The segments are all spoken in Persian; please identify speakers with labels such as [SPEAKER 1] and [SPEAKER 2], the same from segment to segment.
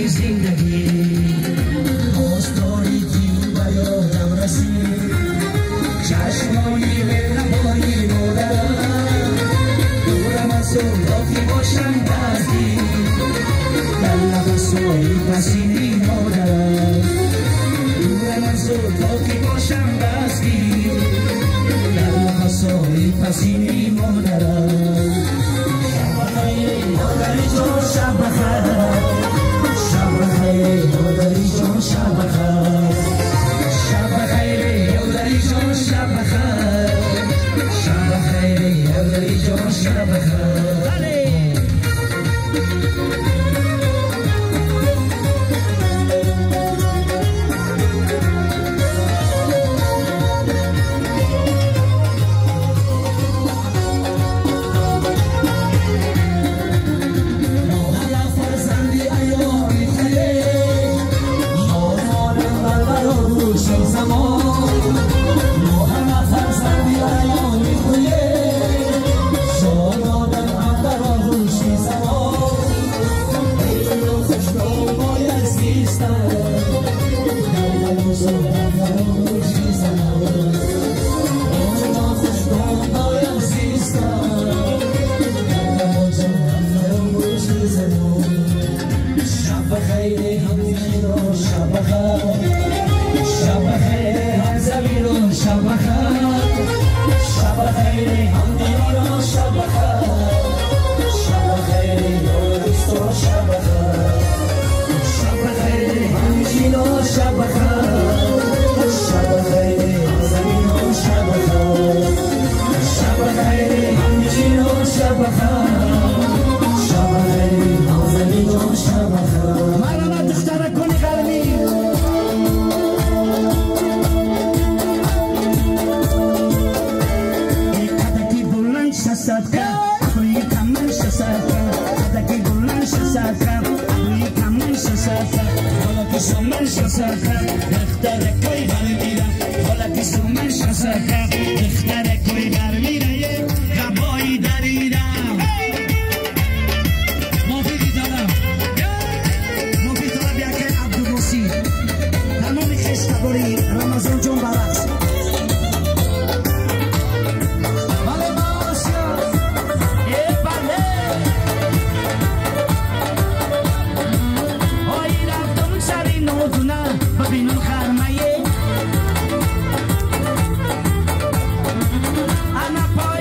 [SPEAKER 1] زندگی دوستاری که و یادم رسید چشمانی مهربانی مادرم دورم از صورتی باشم دستی در لباسای پسینی مادرم دورم از صورتی باشم دستی در لباسای پسینی مادرم مادری جان شب بخیر شب بخیر مادری جان شب بخیر شب بخیر مادری جان شب بخیر شب بخیر مادری جان شب بخیر
[SPEAKER 2] Ana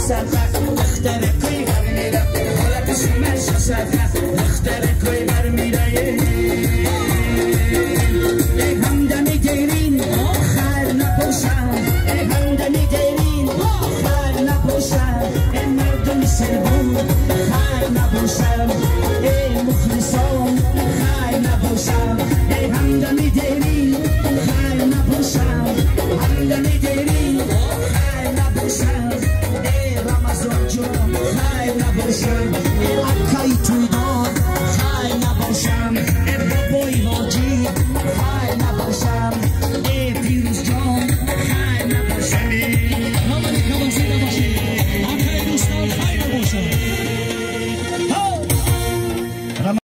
[SPEAKER 1] سرخ اختر کوی برمیره حالا کشمش سرخ اختر کوی برمیره ای همدمی دیرین خر نپوشم ای همدمی دیرین خر نپوشم ای مردمی سربون خر نپوشم ای مخلصان خر نپوشم ای همدمی دیرین خر نپوشم همدمی دیرین خر نپوشم ای رمضان جون خر نپوشم ای اکای تو